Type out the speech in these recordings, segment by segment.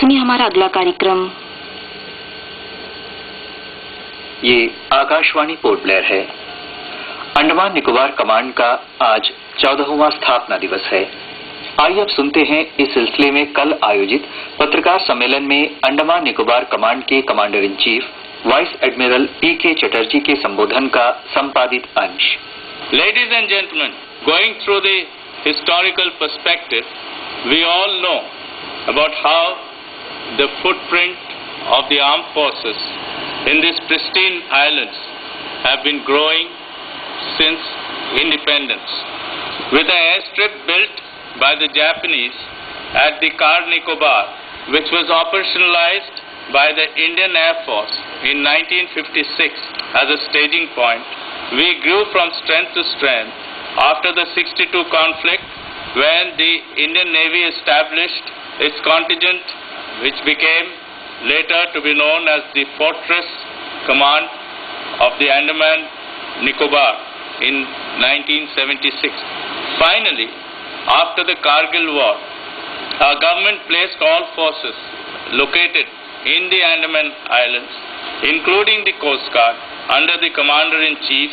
सुनिए हमारा अगला कार्यक्रम। ये आकाशवाणी पोर्ट ब्लेयर है। अंडमान निकोबार कमांड का आज 14वां स्थापना दिवस है। आइए अब सुनते हैं इस सिलसिले में कल आयोजित पत्रकार सम्मेलन में अंडमान निकोबार कमांड के commander in chief vice admiral PK Chatterjee के संबोधन का संपादित अंश। Ladies and gentlemen, going through the historical perspective, we all know about how the footprint of the armed forces in these pristine islands have been growing since independence. With an airstrip built by the Japanese at the Car Nicobar, which was operationalized by the Indian Air Force in 1956 as a staging point, we grew from strength to strength after the 62 conflict, when the Indian Navy established its contingent, which became later to be known as the Fortress Command of the Andaman Nicobar in 1976. Finally, after the Kargil War, our government placed all forces located in the Andaman Islands, including the Coast Guard, under the Commander-in-Chief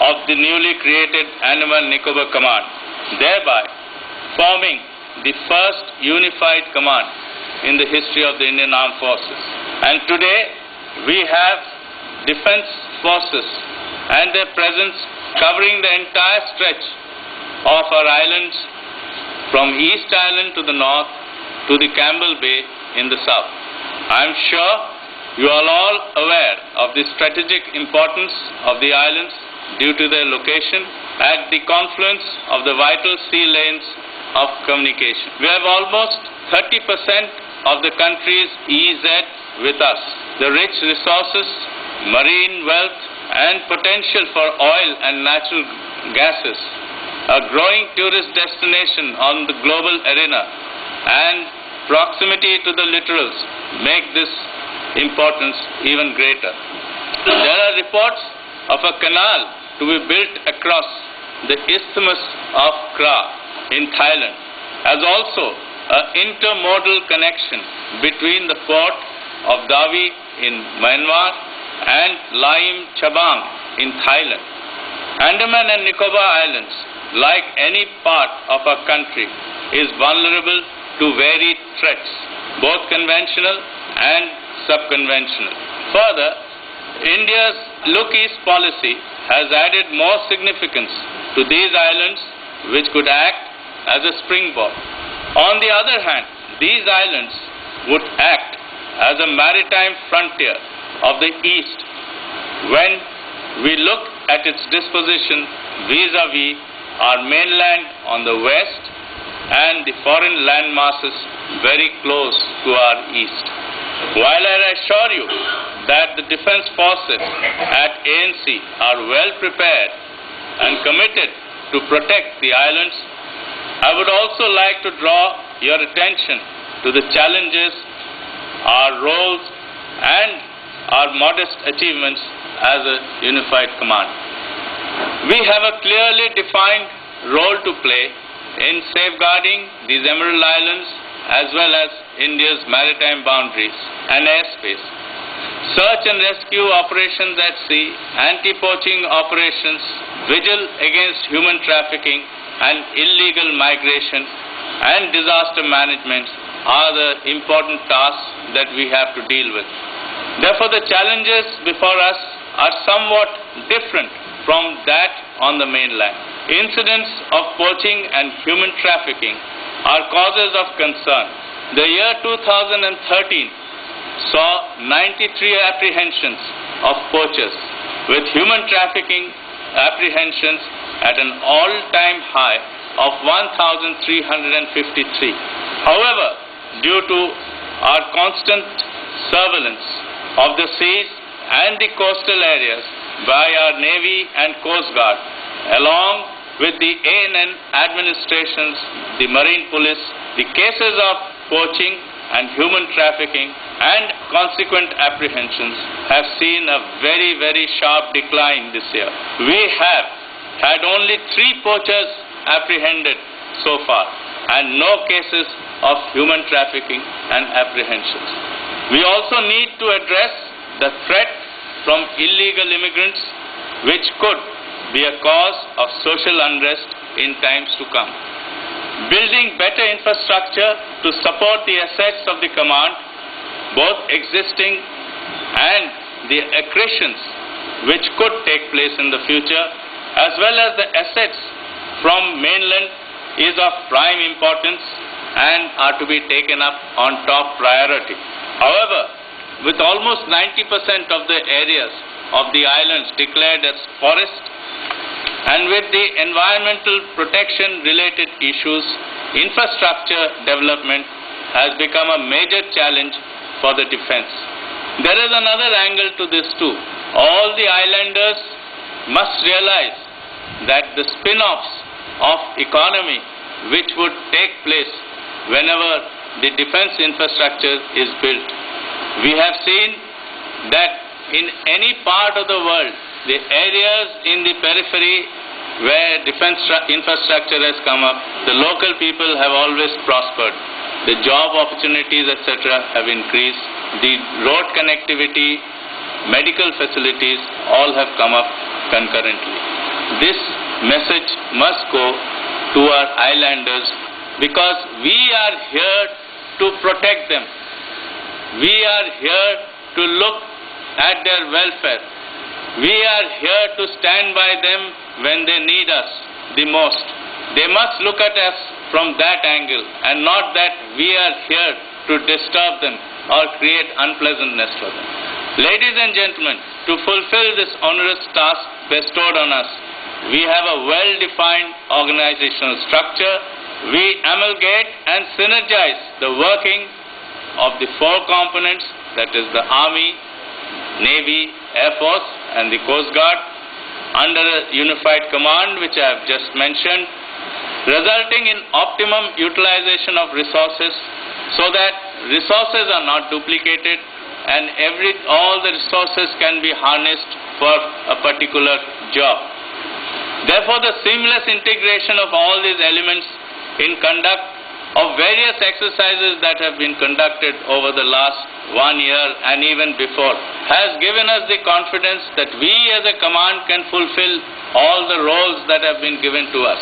of the newly created Andaman Nicobar Command, thereby forming the first unified command in the history of the Indian Armed Forces. And today, we have defense forces and their presence covering the entire stretch of our islands, from East Island to the north to the Campbell Bay in the south. I am sure you are all aware of the strategic importance of the islands due to their location at the confluence of the vital sea lanes of communication. We have almost 30% of the country's EEZ with us. The rich resources, marine wealth, and potential for oil and natural gases, a growing tourist destination on the global arena, and proximity to the littorals make this importance even greater. There are reports of a canal to be built across the Isthmus of Kra in Thailand, as also an intermodal connection between the port of Davi in Myanmar and Laim Chabang in Thailand. Andaman and Nicobar Islands, like any part of our country, is vulnerable to varied threats, both conventional and subconventional. Further, India's Look East policy has added more significance to these islands, which could act as a springboard. On the other hand, these islands would act as a maritime frontier of the East when we look at its disposition vis-a-vis our mainland on the west and the foreign land masses very close to our east. While I assure you that the defense forces at ANC are well prepared and committed to protect the islands, I would also like to draw your attention to the challenges, our roles, and our modest achievements as a unified command. We have a clearly defined role to play in safeguarding these Emerald Islands as well as India's maritime boundaries and airspace. Search and rescue operations at sea, anti-poaching operations, vigil against human trafficking and illegal migration, and disaster management are the important tasks that we have to deal with. Therefore, the challenges before us are somewhat different from that on the mainland. Incidents of poaching and human trafficking are causes of concern. The year 2013 saw 93 apprehensions of poachers, with human trafficking apprehensions at an all-time high of 1,353. However, due to our constant surveillance of the seas and the coastal areas by our Navy and Coast Guard, along with the ANN administrations, the Marine Police, the cases of poaching and human trafficking and consequent apprehensions have seen a very, very sharp decline this year. We have had only 3 poachers apprehended so far. and no cases of human trafficking and apprehensions. We also need to address the threat from illegal immigrants, which could be a cause of social unrest in times to come. Building better infrastructure to support the assets of the command, both existing and the accretions which could take place in the future, as well as the assets from mainland, is of prime importance and are to be taken up on top priority. However, with almost 90% of the areas of the islands declared as forest, and with the environmental protection related issues, infrastructure development has become a major challenge for the defense. There is another angle to this too. All the islanders must realize that the spin-offs of economy which would take place whenever the defense infrastructure is built. We have seen that in any part of the world, the areas in the periphery where defense infrastructure has come up, the local people have always prospered. The job opportunities, etc., have increased. The road connectivity, medical facilities, all have come up concurrently. This message must go to our islanders, because we are here to protect them. We are here to look at their welfare. We are here to stand by them when they need us the most. They must look at us from that angle, and not that we are here to disturb them or create unpleasantness for them. Ladies and gentlemen, to fulfill this onerous task bestowed on us, we have a well-defined organizational structure. We amalgate and synergize the working of the four components, that is the Army, Navy, Air Force and the Coast Guard, under a unified command which I have just mentioned, resulting in optimum utilization of resources so that resources are not duplicated and all the resources can be harnessed for a particular job. Therefore, the seamless integration of all these elements in conduct of various exercises that have been conducted over the last 1 year and even before has given us the confidence that we as a command can fulfill all the roles that have been given to us.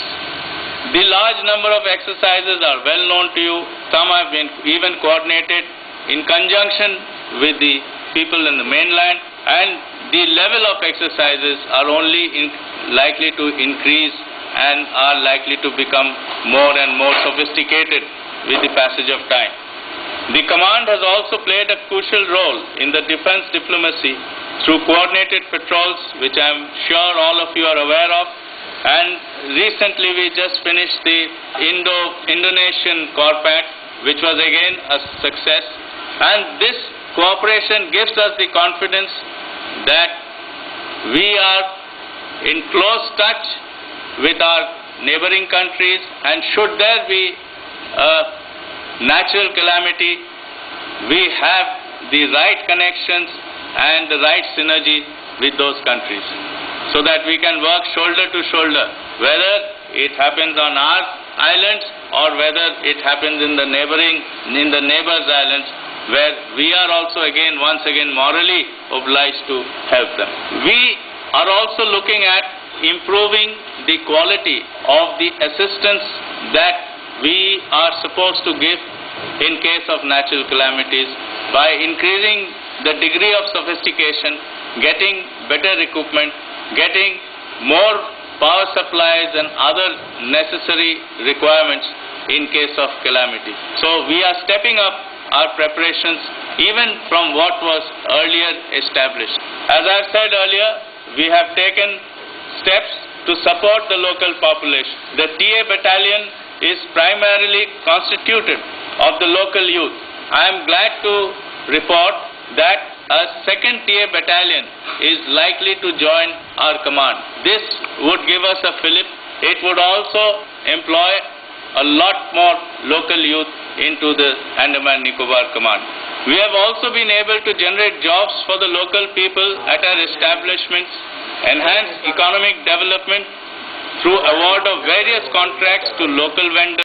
The large number of exercises are well known to you. Some have been even coordinated in conjunction with the people in the mainland, and the level of exercises are only likely to increase and are likely to become more and more sophisticated with the passage of time. The command has also played a crucial role in the defense diplomacy through coordinated patrols, which I am sure all of you are aware of, and recently we just finished the Indo-Indonesian Corpat, which was again a success, and this cooperation gives us the confidence that we are in close touch with our neighboring countries, and should there be a natural calamity, we have the right connections and the right synergy with those countries, so that we can work shoulder to shoulder, whether it happens on our islands or whether it happens in the neighbors' islands, where we are also once again morally obliged to help them. We are also looking at improving the quality of the assistance that we are supposed to give in case of natural calamities by increasing the degree of sophistication, getting better equipment, getting more power supplies and other necessary requirements in case of calamity. So we are stepping up our preparations even from what was earlier established. As I said earlier, we have taken steps to support the local population. The TA battalion is primarily constituted of the local youth. I am glad to report that a second TA battalion is likely to join our command. This would give us a fillip. It would also employ a lot more local youth into the Andaman Nicobar command. We have also been able to generate jobs for the local people at our establishments, enhance economic development through award of various contracts to local vendors.